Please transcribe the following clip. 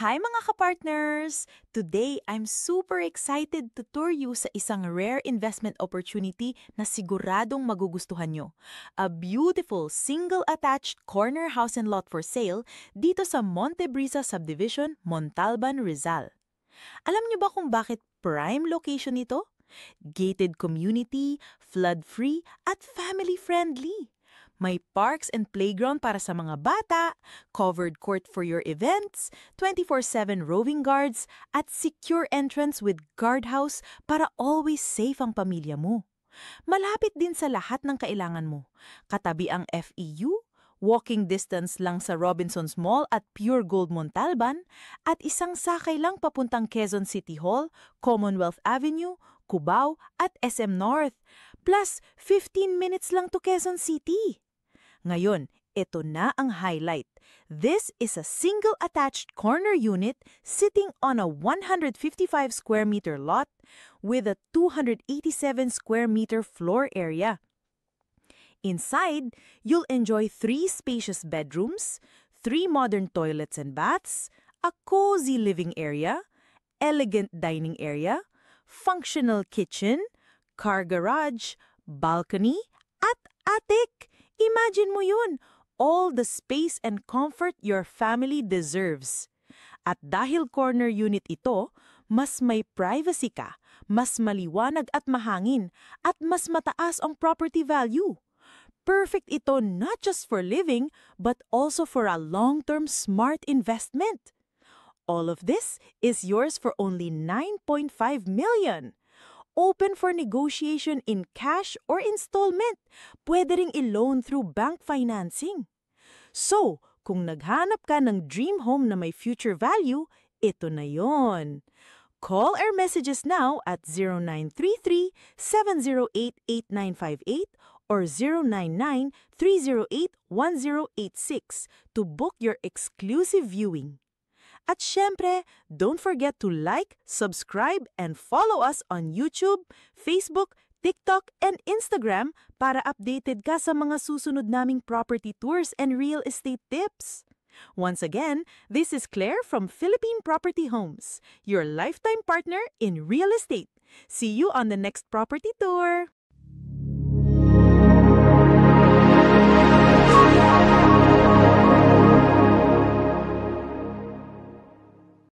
Hi mga kapartners! Today, I'm super excited to tour you sa isang rare investment opportunity na siguradong magugustuhan nyo. A beautiful single-attached corner house and lot for sale dito sa Monte Brisa Subdivision, Montalban, Rizal. Alam nyo ba kung bakit prime location ito? Gated community, flood-free, at family-friendly. May parks and playground para sa mga bata, covered court for your events, 24/7 roving guards, at secure entrance with guardhouse para always safe ang pamilya mo. Malapit din sa lahat ng kailangan mo. Katabi ang FEU, walking distance lang sa Robinsons Mall at Pure Gold Montalban, at isang sakay lang papuntang Quezon City Hall, Commonwealth Avenue, Cubao, at SM North. Plus, 15 minutes lang to Quezon City. Ngayon, ito na ang highlight. This is a single-attached corner unit sitting on a 155 square meter lot with a 287 square meter floor area. Inside, you'll enjoy 3 spacious bedrooms, 3 modern toilets and baths, a cozy living area, elegant dining area, functional kitchen, car garage, balcony, at attic. Imagine mo yun, all the space and comfort your family deserves. At dahil corner unit ito, mas may privacy ka, mas maliwanag at mahangin, at mas mataas ang property value. Perfect ito not just for living, but also for a long-term smart investment. All of this is yours for only 9.5 million. Open for negotiation in cash or installment. Pwede ring i-loan through bank financing. So, kung naghanap ka ng dream home na may future value, ito na yon. Call or messages now at 0933-708-8958 or 099-308-1086 to book your exclusive viewing. At syempre, don't forget to like, subscribe, and follow us on YouTube, Facebook, TikTok, and Instagram para updated ka sa mga susunod naming property tours and real estate tips. Once again, this is Claire from Philippine Property Homes, your lifetime partner in real estate. See you on the next property tour!